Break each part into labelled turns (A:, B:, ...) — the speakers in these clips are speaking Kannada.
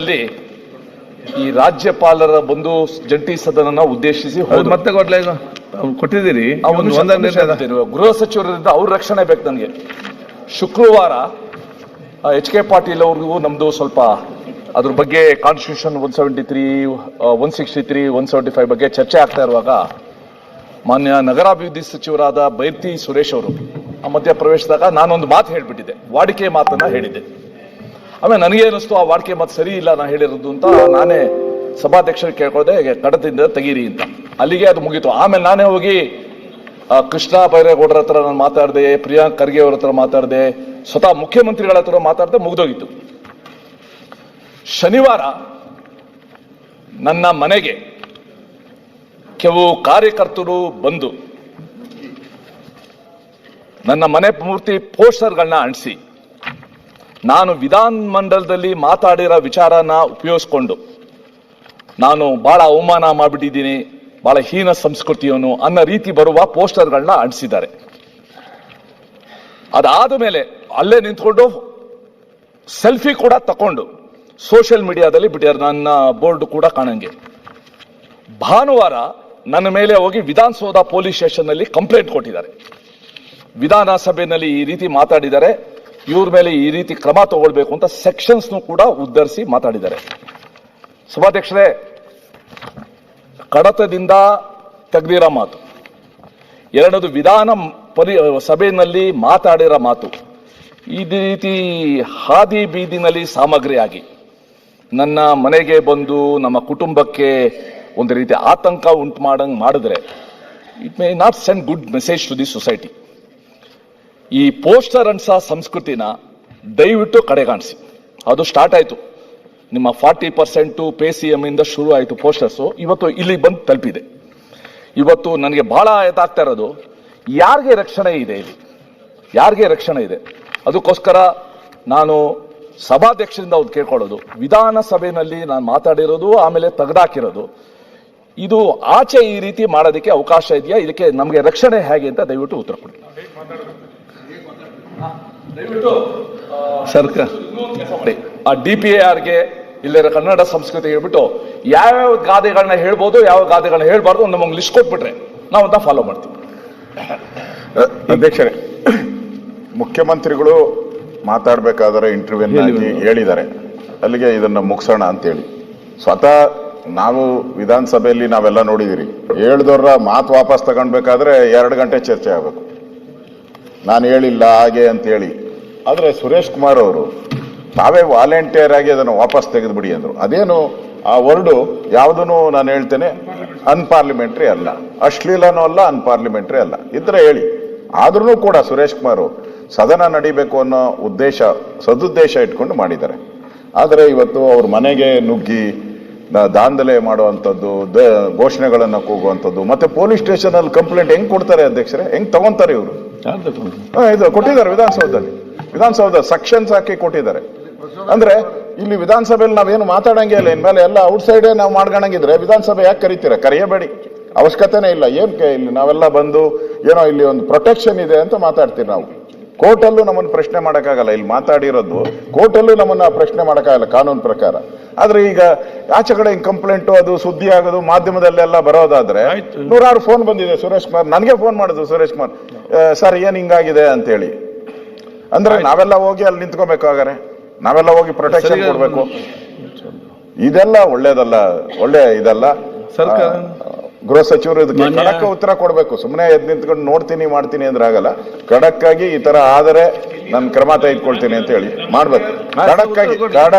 A: ಅಲ್ಲಿ ಈ ರಾಜ್ಯಪಾಲರ ಬಂದು ಜಂಟಿ ಸದನ ಉದ್ದೇಶಿಸಿ
B: ಮತ್ತೆ ಕೊಟ್ಟಿದ್ದೀರಿ.
A: ಗೃಹ ಸಚಿವರಿಂದ ಅವ್ರ ರಕ್ಷಣೆ ಬೇಕು ನನಗೆ. ಶುಕ್ರವಾರ ಎಚ್ ಕೆ ಪಾಟೀಲ್ ಅವ್ರಿಗೂ ನಮ್ದು ಸ್ವಲ್ಪ ಅದ್ರ ಬಗ್ಗೆ ಕಾನ್ಸ್ಟಿಟ್ಯೂಷನ್ 173, 163, 175 ಬಗ್ಗೆ ಚರ್ಚೆ ಆಗ್ತಾ ಇರುವಾಗ ಮಾನ್ಯ ನಗರಾಭಿವೃದ್ಧಿ ಸಚಿವರಾದ ಬೈರ್ತಿ ಸುರೇಶ್ ಅವರು ಮಧ್ಯ ಪ್ರವೇಶದಾಗ ನಾನೊಂದು ಮಾತು ಹೇಳ್ಬಿಟ್ಟಿದ್ದೆ, ವಾಡಿಕೆ ಮಾತನ್ನ ಹೇಳಿದ್ದೆ. ಆಮೇಲೆ ನನಗೆ ಅನಿಸ್ತು ಆ ವಾಡಿಕೆ ಮಾತು ಸರಿ ಇಲ್ಲ ನಾ ಹೇಳಿರೋದು ಅಂತ. ನಾನೇ ಸಭಾಧ್ಯಕ್ಷರು ಕೇಳ್ಕೊಳ್ಳದೆ ಕಡತದಿಂದ ತೆಗೀರಿ ಅಂತ. ಅಲ್ಲಿಗೆ ಅದು ಮುಗೀತು. ಆಮೇಲೆ ನಾನೇ ಹೋಗಿ ಕೃಷ್ಣ ಬೈರೇಗೌಡರ ಹತ್ರ ನಾನು ಮಾತಾಡಿದೆ, ಪ್ರಿಯಾಂಕ್ ಖರ್ಗೆ ಅವ್ರ ಹತ್ರ ಮಾತಾಡಿದೆ, ಸ್ವತಃ ಮುಖ್ಯಮಂತ್ರಿಗಳ ಹತ್ರ ಮಾತಾಡಿದೆ, ಮುಗಿದೋಗಿತ್ತು. ಶನಿವಾರ ನನ್ನ ಮನೆಗೆ ಕೆಲವು ಕಾರ್ಯಕರ್ತರು ಬಂದು ನನ್ನ ಮನೆ ಪೂರ್ತಿ ಪೋಸ್ಟರ್ಗಳನ್ನ ಅಂಟಿಸಿ ನಾನು ವಿಧಾನ ಮಂಡಲದಲ್ಲಿ ಮಾತಾಡಿರೋ ವಿಚಾರನ ಉಪಯೋಗಿಸ್ಕೊಂಡು ನಾನು ಬಹಳ ಅವಮಾನ ಮಾಡಿಬಿಟ್ಟಿದ್ದೀನಿ, ಬಹಳ ಹೀನ ಸಂಸ್ಕೃತಿಯವನು ಅನ್ನೋ ರೀತಿ ಬರುವ ಪೋಸ್ಟರ್ಗಳನ್ನ ಅಂಟಿಸಿದ್ದಾರೆ. ಅದಾದ ಮೇಲೆ ಅಲ್ಲೇ ನಿಂತ್ಕೊಂಡು ಸೆಲ್ಫಿ ಕೂಡ ತಕೊಂಡು ಸೋಷಿಯಲ್ ಮೀಡಿಯಾದಲ್ಲಿ ಬಿಟ್ಟಿದ್ದಾರೆ, ನನ್ನ ಬೋರ್ಡ್ ಕೂಡ ಕಾಣಂಗೆ. ಭಾನುವಾರ ನನ್ನ ಮೇಲೆ ಹೋಗಿ ವಿಧಾನಸೌಧ ಪೊಲೀಸ್ ಸ್ಟೇಷನ್ನಲ್ಲಿ ಕಂಪ್ಲೇಂಟ್ ಕೊಟ್ಟಿದ್ದಾರೆ. ವಿಧಾನಸಭೆಯಲ್ಲಿ ಈ ರೀತಿ ಮಾತಾಡಿದ್ದಾರೆ, ಇವ್ರ ಮೇಲೆ ಈ ರೀತಿ ಕ್ರಮ ತಗೊಳ್ಬೇಕು ಅಂತ ಸೆಕ್ಷನ್ಸ್ ಕೂಡ ಉದ್ಧರಿಸಿ ಮಾತಾಡಿದ್ದಾರೆ. ಸಭಾಧ್ಯಕ್ಷರೇ, ಕಡತದಿಂದ ತೆಗೆದಿರೋ ಮಾತು, ಎರಡದು ವಿಧಾನ ಸಭೆಯಲ್ಲಿ ಮಾತಾಡಿರೋ ಮಾತು, ಈ ರೀತಿ ಹಾದಿ ಬೀದಿನಲ್ಲಿ ಸಾಮಗ್ರಿಯಾಗಿ ನನ್ನ ಮನೆಗೆ ಬಂದು ನಮ್ಮ ಕುಟುಂಬಕ್ಕೆ ಒಂದು ರೀತಿ ಆತಂಕ ಉಂಟು ಮಾಡಿದ್ರೆ it may not send good message to the society. ಈ ಪೋಸ್ಟರ್ ಅಂಟಿಸ ಸಂಸ್ಕೃತಿನ ದಯವಿಟ್ಟು ಕಡೆಗಾಣಿಸಿ. ಅದು ಸ್ಟಾರ್ಟ್ ಆಯಿತು, ನಿಮ್ಮ 40% ಪೇ CM ಇಂದ ಶುರು ಆಯಿತು ಪೋಸ್ಟರ್ಸು. ಇವತ್ತು ಇಲ್ಲಿ ಬಂದು ತಲುಪಿದೆ. ಇವತ್ತು ನನಗೆ ಬಹಳ ಎದಾಗ್ತಾ ಇರೋದು, ಯಾರಿಗೆ ರಕ್ಷಣೆ ಇದೆ ಇಲ್ಲಿ, ಯಾರಿಗೆ ರಕ್ಷಣೆ ಇದೆ? ಅದಕ್ಕೋಸ್ಕರ ನಾನು ಸಭಾಧ್ಯಕ್ಷರಿಂದ ಅವ್ರು ಕೇಳ್ಕೊಳ್ಳೋದು, ವಿಧಾನಸಭೆಯಲ್ಲಿ ನಾನು ಮಾತಾಡಿರೋದು ಆಮೇಲೆ ತೆಗೆದಾಕಿರೋದು, ಇದು ಆಚೆ ಈ ರೀತಿ ಮಾಡೋದಕ್ಕೆ ಅವಕಾಶ ಇದೆಯಾ? ಇದಕ್ಕೆ ನಮಗೆ ರಕ್ಷಣೆ ಹೇಗೆ ಅಂತ ದಯವಿಟ್ಟು ಉತ್ತರ ಕೊಡಿ.
B: ಸರ್ಕಾರ
A: ಆ DPARಗೆ ಇಲ್ಲಿರೋ ಕನ್ನಡ ಸಂಸ್ಕೃತಿ ಹೇಳ್ಬಿಟ್ಟು ಯಾವ್ಯಾವ ಗಾದೆಗಳನ್ನ ಹೇಳ್ಬೋದು, ಯಾವ ಗಾದೆಗಳನ್ನ ಹೇಳ್ಬಾರ್ದು ನಮಗೆ ಲಿಸ್ಟ್ ಕೊಟ್ಬಿಟ್ರೆ ನಾವು ಅದನ್ನ ಫಾಲೋ ಮಾಡ್ತೀವಿ.
C: ಅಧ್ಯಕ್ಷರೇ, ಮುಖ್ಯಮಂತ್ರಿಗಳು ಮಾತಾಡಬೇಕಾದ್ರೆ ಇಂಟರ್ವ್ಯೂನಲ್ಲಿ ಹೇಳಿದ್ದಾರೆ, ಅಲ್ಲಿಗೆ ಇದನ್ನ ಮುಗಿಸೋಣ ಅಂತೇಳಿ. ಸ್ವತಃ ನಾವು ವಿಧಾನಸಭೆಯಲ್ಲಿ ನಾವೆಲ್ಲ ನೋಡಿದಿರಿ, ಹೇಳ್ದವ್ರ ಮಾತು ವಾಪಸ್ ತಗೊಂಡ್ಬೇಕಾದ್ರೆ 2 ಗಂಟೆ ಚರ್ಚೆ ಆಗಬೇಕು. ನಾನು ಹೇಳಿಲ್ಲ ಹಾಗೆ ಅಂತ ಹೇಳಿ. ಆದರೆ ಸುರೇಶ್ ಕುಮಾರ್ ಅವರು ತಾವೇ ವಾಲಂಟಿಯರ್ ಆಗಿ ಅದನ್ನು ವಾಪಸ್ ತೆಗೆದುಬಿಡಿ ಅಂದರು. ಅದೇನು ಆ ವರ್ಡು ಯಾವುದೂ ನಾನು ಹೇಳ್ತೇನೆ ಅನ್ಪಾರ್ಲಿಮೆಂಟ್ರಿ ಅಲ್ಲ, ಅಶ್ಲೀಲನೂ ಅಲ್ಲ, ಅನ್ಪಾರ್ಲಿಮೆಂಟ್ರಿ ಅಲ್ಲ, ಇದ್ರೆ ಹೇಳಿ. ಆದ್ರೂ ಕೂಡ ಸುರೇಶ್ ಕುಮಾರ್ ಸದನ ನಡಿಬೇಕು ಅನ್ನೋ ಸದುದ್ದೇಶ ಇಟ್ಕೊಂಡು ಮಾಡಿದ್ದಾರೆ. ಆದರೆ ಇವತ್ತು ಅವ್ರ ಮನೆಗೆ ನುಗ್ಗಿ ದಾಂಧಲೆ ಮಾಡುವಂಥದ್ದು, ಘೋಷಣೆಗಳನ್ನ ಕೂಗುವಂಥದ್ದು, ಮತ್ತೆ ಪೊಲೀಸ್ ಸ್ಟೇಷನ್ ಅಲ್ಲಿ ಕಂಪ್ಲೇಂಟ್ ಹೆಂಗ್ ಕೊಡ್ತಾರೆ ಅಧ್ಯಕ್ಷರೇ? ಹೆಂಗ್ ತಗೊಂತಾರೆ ಇವರು? ಇದು ಕೊಟ್ಟಿದ್ದಾರೆ ವಿಧಾನಸೌಧ ಸೆಕ್ಷನ್ಸ್ ಹಾಕಿ ಕೊಟ್ಟಿದ್ದಾರೆ. ಅಂದ್ರೆ ಇಲ್ಲಿ ವಿಧಾನಸಭೆಯಲ್ಲಿ ನಾವೇನು ಮಾತಾಡಂಗೆ ಇಲ್ಲ, ಇನ್ಮೇಲೆ ಎಲ್ಲ ಔಟ್ ಸೈಡೇ ನಾವು ಮಾಡ್ಕೊಂಡಂಗಿದ್ರೆ ವಿಧಾನಸಭೆ ಯಾಕೆ ಕರೀತೀರಾ? ಕರೆಯಬೇಡಿ, ಅವಶ್ಯಕತೆನೇ ಇಲ್ಲ. ಇಲ್ಲಿ ನಾವೆಲ್ಲ ಬಂದು ಏನೋ ಇಲ್ಲಿ ಒಂದು ಪ್ರೊಟೆಕ್ಷನ್ ಇದೆ ಅಂತ ಮಾತಾಡ್ತೀವಿ. ನಾವು ಕೋರ್ಟಲ್ಲೂ ನಮ್ಮನ್ನು ಪ್ರಶ್ನೆ ಮಾಡೋಕ್ಕಾಗಲ್ಲ, ಇಲ್ಲಿ ಮಾತಾಡಿರೋದು ಕೋರ್ಟಲ್ಲೂ ನಮ್ಮನ್ನ ಪ್ರಶ್ನೆ ಮಾಡೋಕ್ಕಾಗಲ್ಲ ಕಾನೂನು ಪ್ರಕಾರ. ಆದ್ರೆ ಈಗ ಆಚೆ ಕಡೆ ಕಂಪ್ಲೇಂಟು ಅದು ಸುದ್ದಿ ಆಗೋದು ಮಾಧ್ಯಮದಲ್ಲೆಲ್ಲ ಬರೋದಾದ್ರೆ 100 ಫೋನ್ ಬಂದಿದೆ ಸುರೇಶ್ ಕುಮಾರ್, ನನಗೆ ಫೋನ್ ಮಾಡಿದ್ರು ಸುರೇಶ್ ಕುಮಾರ್, ಸರ್ ಏನ್ ಹಿಂಗಾಗಿದೆ ಅಂತೇಳಿ. ಅಂದ್ರೆ ನಾವೆಲ್ಲ ಹೋಗಿ ಅಲ್ಲಿ ನಿಂತ್ಕೋಬೇಕಾಗಾರೆ, ನಾವೆಲ್ಲ ಹೋಗಿ ಪ್ರೊಟೆಕ್ಷನ್ ಕೊಡ್ಬೇಕು. ಇದೆಲ್ಲ ಒಳ್ಳೇದಲ್ಲ, ಇದಲ್ಲ. ಸರ್ಕಾರ ಗೃಹ ಸಚಿವರು ಇದಕ್ಕೆ ಖಡಕ್ ಉತ್ತರ ಕೊಡ್ಬೇಕು. ಸುಮ್ಮನೆ ಎದ್ದು ನಿಂತ್ಕೊಂಡು ನೋಡ್ತೀನಿ ಮಾಡ್ತೀನಿ ಅಂದ್ರೆ ಆಗಲ್ಲ. ಖಡಕ್ ಆಗಿ ಈ ತರ ಆದರೆ ನಾನು ಕ್ರಮ ತೆಗೆದುಕೊಳ್ತೀನಿ ಅಂತ ಹೇಳಿ ಮಾಡ್ಬೇಕು. ಖಡಕ್ ಆಗಿ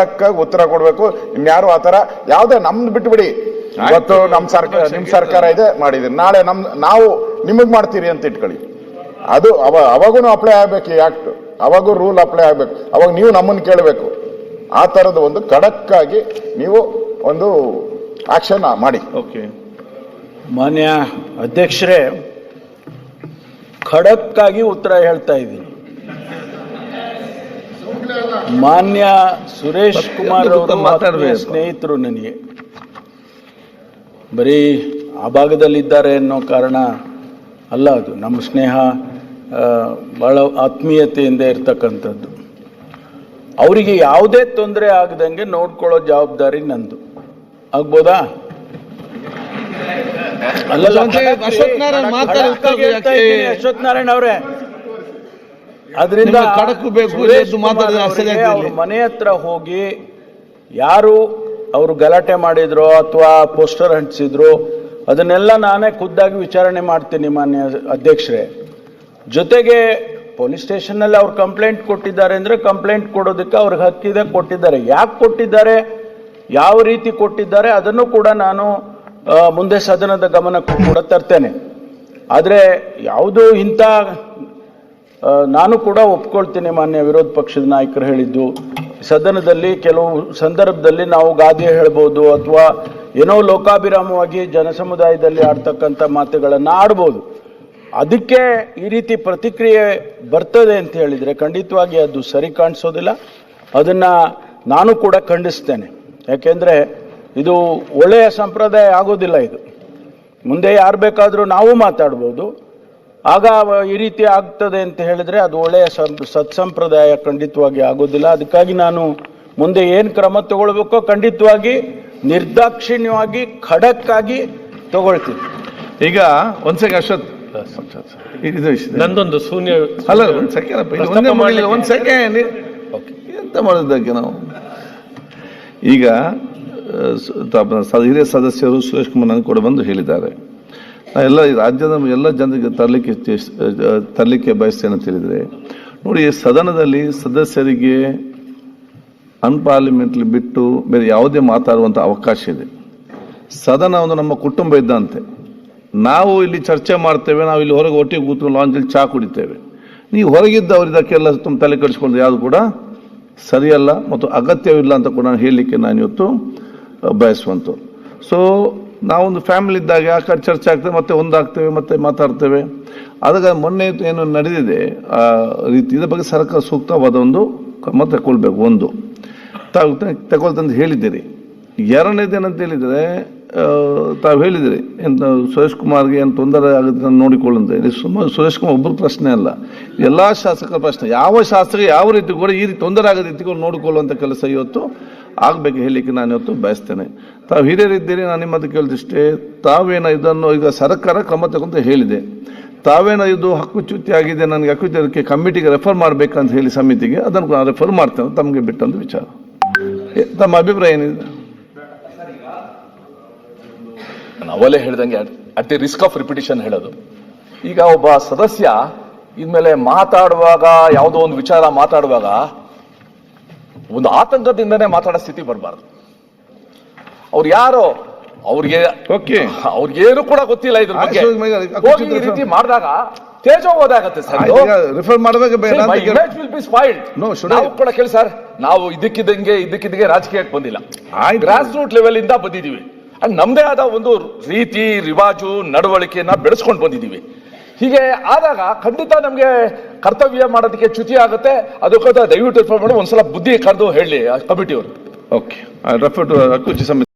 C: ಉತ್ತರ ಕೊಡ್ಬೇಕು. ಇನ್ಯಾರು ಆತರ ಯಾವ್ದೇ ನಮ್ದು ಬಿಟ್ಬಿಡಿ. ಇವತ್ತು ನಿಮ್ ಸರ್ಕಾರ ಇದೆ ಮಾಡಿದೀರಿ, ನಾಳೆ ನಾವು ನಿಮಗ್ ಮಾಡ್ತೀರಿ ಅಂತ ಇಟ್ಕೊಳ್ಳಿ. ಅದು ಅವಾಗೂ ಅಪ್ಲೈ ಆಗ್ಬೇಕು ಈ ಆಕ್ಟ್, ಅವಾಗೂ ರೂಲ್ ಅಪ್ಲೈ ಆಗ್ಬೇಕು. ಅವಾಗ ನೀವು ನಮ್ಮನ್ನು ಕೇಳಬೇಕು. ಆ ತರದ ಒಂದು ಖಡಕ್ ಆಗಿ ನೀವು ಒಂದು ಆಕ್ಷನ್ ಮಾಡಿ.
B: ಓಕೆ.
D: ಮಾನ್ಯ ಅಧ್ಯಕ್ಷರೇ, ಖಡಕ್ ಆಗಿ ಉತ್ತರ ಹೇಳ್ತಾ ಇದ್ದೀನಿ. ಮಾನ್ಯ ಸುರೇಶ್ ಕುಮಾರ್ ಅವರು ಸ್ನೇಹಿತರು, ನನಗೆ ಬರೀ ಆ ಭಾಗದಲ್ಲಿದ್ದಾರೆ ಅನ್ನೋ ಕಾರಣ ಅಲ್ಲ, ಅದು ನಮ್ಮ ಸ್ನೇಹ ಬಹಳ ಆತ್ಮೀಯತೆಯಿಂದ ಇರ್ತಕ್ಕಂಥದ್ದು. ಅವರಿಗೆ ಯಾವುದೇ ತೊಂದರೆ ಆಗದಂಗೆ ನೋಡ್ಕೊಳ್ಳೋ ಜವಾಬ್ದಾರಿ ನಂದು. ಆಗ್ಬೋದಾ? ಅಲ್ಲಲ್ಲ,
B: ಅಶ್ವಥ್ ನಾರಾಯಣ್ ಮಾತಾಡಿ ಉತ್ತರ
D: ಹೇಳ್ತಾ ಇದ್ದೀನಿ, ಅಶ್ವಥ್ ನಾರಾಯಣ್ ಅವರೇ. ಅದರಿಂದ
B: ನಿಮ್ಗೆ ಖಡಕ್ಕು ಬೇಕು, ಎದ್ದು ಮಾತಾಡಿದ್ರೆ ಅಷ್ಟೇ ಆಗ್ತಿರ್ಲಿ.
D: ಅವ್ರ ಮನೆ ಹತ್ರ ಹೋಗಿ ಯಾರು ಅವರು ಗಲಾಟೆ ಮಾಡಿದ್ರು ಅಥವಾ ಪೋಸ್ಟರ್ ಅಂಟಿಸಿದ್ರು ಅದನ್ನೆಲ್ಲ ನಾನೇ ಖುದ್ದಾಗಿ ವಿಚಾರಣೆ ಮಾಡ್ತೀನಿ ಮಾನ್ಯ ಅಧ್ಯಕ್ಷರೇ. ಜೊತೆಗೆ ಪೊಲೀಸ್ ಸ್ಟೇಷನ್ನಲ್ಲಿ ಅವ್ರು ಕಂಪ್ಲೇಂಟ್ ಕೊಟ್ಟಿದ್ದಾರೆ ಅಂದರೆ ಕಂಪ್ಲೇಂಟ್ ಕೊಡೋದಕ್ಕೆ ಅವ್ರಿಗೆ ಹಕ್ಕಿದೆ, ಕೊಟ್ಟಿದ್ದಾರೆ. ಯಾಕೆ ಕೊಟ್ಟಿದ್ದಾರೆ, ಯಾವ ರೀತಿ ಕೊಟ್ಟಿದ್ದಾರೆ ಅದನ್ನು ಕೂಡ ನಾನು ಮುಂದೆ ಸದನದ ಗಮನಕ್ಕೂ ಕೂಡ ತರ್ತೇನೆ. ಆದರೆ ಯಾವುದು ಇಂಥ ನಾನು ಕೂಡ ಒಪ್ಕೊಳ್ತೀನಿ ಮಾನ್ಯ ವಿರೋಧ ಪಕ್ಷದ ನಾಯಕರು ಹೇಳಿದ್ದು, ಸದನದಲ್ಲಿ ಕೆಲವು ಸಂದರ್ಭದಲ್ಲಿ ನಾವು ಗಾದೆ ಹೇಳ್ಬೋದು ಅಥವಾ ಏನೋ ಲೋಕಾಭಿರಾಮವಾಗಿ ಜನಸಮುದಾಯದಲ್ಲಿ ಆಡ್ತಕ್ಕಂಥ ಮಾತುಗಳನ್ನು ಆಡ್ಬೋದು. ಅದಕ್ಕೆ ಈ ರೀತಿ ಪ್ರತಿಕ್ರಿಯೆ ಬರ್ತದೆ ಅಂತ ಹೇಳಿದರೆ ಖಂಡಿತವಾಗಿ ಅದು ಸರಿ ಕಾಣಿಸೋದಿಲ್ಲ. ಅದನ್ನು ನಾನು ಕೂಡ ಖಂಡಿಸ್ತೇನೆ. ಯಾಕೆಂದರೆ ಇದು ಒಳ್ಳೆಯ ಸಂಪ್ರದಾಯ ಆಗೋದಿಲ್ಲ. ಇದು ಮುಂದೆ ಯಾರು ಬೇಕಾದರೂ ನಾವು ಮಾತಾಡ್ಬೋದು, ಆಗ ಈ ರೀತಿ ಆಗ್ತದೆ ಅಂತ ಹೇಳಿದರೆ ಅದು ಒಳ್ಳೆಯ ಸತ್ಸಂಪ್ರದಾಯ ಖಂಡಿತವಾಗಿ ಆಗೋದಿಲ್ಲ. ಅದಕ್ಕಾಗಿ ನಾನು ಮುಂದೆ ಏನು ಕ್ರಮ ತಗೊಳ್ಬೇಕೋ ಖಂಡಿತವಾಗಿ ನಿರ್ದಾಕ್ಷಿಣ್ಯವಾಗಿ ಖಡಕ್ಕಾಗಿ ತಗೊಳ್ತೀನಿ.
B: ಈಗ ಒಂದ್ ಸೆಕೆಂಡ್ ಅಶ್ವಥ್, ಇದು
E: ನಂದೊಂದು ಶೂನ್ಯ
B: ಅಲ್ಲ ಒಂದ್ ಸೆಕೆಂಡ್, ಒಂದ್ ಸೆಕೆಂಡ್ ಎಂತ ಮಾಡೋದಕ್ಕೆ ನಾವು ಈಗ ಹಿರಿಯ ಸದಸ್ಯರು ಸುರೇಶ್ ಕುಮಾರ್ ನನಗೆ ಕೂಡ ಬಂದು ಹೇಳಿದ್ದಾರೆ, ಎಲ್ಲ ರಾಜ್ಯದ ಎಲ್ಲ ಜನರಿಗೆ ತರಲಿಕ್ಕೆ ಬಯಸ್ತೇನೆ ಅಂತ ಹೇಳಿದರೆ, ನೋಡಿ ಸದನದಲ್ಲಿ ಸದಸ್ಯರಿಗೆ ಅನ್ಪಾರ್ಲಿಮೆಂಟ್ಲಿ ಬಿಟ್ಟು ಬೇರೆ ಯಾವುದೇ ಮಾತಾಡುವಂಥ ಅವಕಾಶ ಇದೆ. ಸದನ ಒಂದು ನಮ್ಮ ಕುಟುಂಬ ಇದ್ದಂತೆ. ನಾವು ಇಲ್ಲಿ ಚರ್ಚೆ ಮಾಡ್ತೇವೆ, ನಾವು ಇಲ್ಲಿ ಹೊರಗೆ ಒಟ್ಟಿಗೆ ಕೂತ್ಕೊಂಡು ಲಾಂಜಲ್ಲಿ ಚಹಾ ಕುಡಿತೇವೆ. ನೀವು ಹೊರಗಿದ್ದವರು ಇದಕ್ಕೆಲ್ಲ ತುಂಬ ತಲೆ ಕೆಡಿಸ್ಕೊಂಡು ಯಾವುದು ಕೂಡ ಸರಿಯಲ್ಲ ಮತ್ತು ಅಗತ್ಯವಿಲ್ಲ ಅಂತ ಕೂಡ ನಾನು ಹೇಳಲಿಕ್ಕೆ ನಾನು ಇವತ್ತು ಬಯಸುವಂಥ. ಸೊ ನಾವೊಂದು ಫ್ಯಾಮಿಲಿ ಇದ್ದಾಗ ಆ ಕಡೆ ಚರ್ಚೆ ಆಗ್ತೇವೆ, ಮತ್ತೆ ಒಂದಾಗ್ತೇವೆ, ಮತ್ತೆ ಮಾತಾಡ್ತೇವೆ. ಆದಾಗ ಮೊನ್ನೆ ಏನು ನಡೆದಿದೆ ಆ ರೀತಿ ಇದ್ರ ಬಗ್ಗೆ ಸರ್ಕಾರ ಸೂಕ್ತವಾದ ಒಂದು ಕ್ರಮ ತಗೊಳ್ಬೇಕು. ಒಂದು ತಗೊಳ್ತಂತ ಹೇಳಿದ್ದೀರಿ. ಎರಡನೇದೇನಂತ ಹೇಳಿದರೆ ತಾವು ಹೇಳಿದಿರಿ ಎಂತ ಸುರೇಶ್ ಕುಮಾರ್ಗೆ ಏನು ತೊಂದರೆ ಆಗುತ್ತೆ ಅಂತ ನೋಡಿಕೊಳ್ಳಂತೆ. ಇದು ಸುರೇಶ್ ಕುಮಾರ್ ಒಬ್ಬರು ಪ್ರಶ್ನೆ ಅಲ್ಲ, ಎಲ್ಲ ಶಾಸಕರ ಪ್ರಶ್ನೆ. ಯಾವ ಶಾಸಕ ಯಾವ ರೀತಿ ಕೂಡ ಈ ರೀತಿ ತೊಂದರೆ ಆಗದ ರೀತಿಗಳು ನೋಡಿಕೊಳ್ಳುವಂಥ ಕೆಲಸ ಇವತ್ತು ಆಗಬೇಕು ಹೇಳಲಿಕ್ಕೆ ನಾನು ಇವತ್ತು ಬಯಸ್ತೇನೆ. ತಾವು ಹಿರಿಯರಿದ್ದೀರಿ, ನಾನು ನಿಮ್ಮದು ಕೇಳಿದಷ್ಟೇ, ತಾವೇನ ಇದನ್ನು ಈಗ ಸರ್ಕಾರ ಕ್ರಮ ತಗೊಂತ ಹೇಳಿದೆ, ತಾವೇನ ಇದು ಹಕ್ಕುಚ್ಯುತಿ ಆಗಿದೆ, ನನಗೆ ಹಕ್ಕುಚ್ಯುತಿ ಕಮಿಟಿಗೆ ರೆಫರ್ ಮಾಡಬೇಕಂತ ಹೇಳಿ ಸಮಿತಿಗೆ, ಅದನ್ನು ನಾನು ರೆಫರ್ ಮಾಡ್ತೇನೆ, ತಮಗೆ ಬಿಟ್ಟಂತ ವಿಚಾರ. ತಮ್ಮ ಅಭಿಪ್ರಾಯ ಏನಿದೆ?
A: ಅವಲೇ ಹೇಳ್ದಂಗೆ at the risk of repetition ಹೇಳೋದು, ಈಗ ಒಬ್ಬ ಸದಸ್ಯ ಇನ್ಮೇಲೆ ಮಾತಾಡುವಾಗ ಯಾವುದೋ ಒಂದು ವಿಚಾರ ಮಾತಾಡುವಾಗ ಒಂದು ಆತಂಕದಿಂದನೇ ಮಾತಾಡೋ ಸ್ಥಿತಿ ಬರಬಾರ್ದು. ಅವ್ರು ಯಾರೋ ಅವ್ರಿಗೇನು ಕೂಡ ಗೊತ್ತಿಲ್ಲ ಇದ್ರ ಬಗ್ಗೆ ಹೋಗಿ ಈ ರೀತಿ ಮಾಡಿದಾಗ ತೇಜೋವಧೆ ಆಗತ್ತೆ ಸರ್.
B: ರಿಫರ್ ಮಾಡಬೇಕು,
A: ನಾವು ಕೂಡ ಕೇಳಿ ಸರ್, ನಾವು ಇದಕ್ಕಿದ್ದಂಗೆ ರಾಜಕೀಯಕ್ಕೆ ಬಂದಿಲ್ಲ, ಗ್ರಾಸ್ ರೂಟ್ ಲೆವೆಲ್ ಇಂದ ಬಂದಿದ್ದೀವಿ. ನಮ್ದೇ ಆದ ಒಂದು ರೀತಿ ರಿವಾಜು ನಡವಳಿಕೆಯನ್ನ ಬೆಳೆಸ್ಕೊಂಡು ಬಂದಿದ್ದೀವಿ. ಹೀಗೆ ಆದಾಗ ಖಂಡಿತ ನಮ್ಗೆ ಕರ್ತವ್ಯ ಮಾಡೋದಕ್ಕೆ ಚ್ಯುತಿ ಆಗುತ್ತೆ. ಅದಕ್ಕೋಸ್ಕರ ದಯವಿಟ್ಟು ಒಂದ್ಸಲ ಬುದ್ಧಿ ಕರೆದು ಹೇಳಿ ಕಮಿಟಿಯವರು.
B: ಓಕೆ, ರೆಫರ್ ಟು ಹಕ್ಕುಚ್ಯುತಿ ಸಮಿತಿ.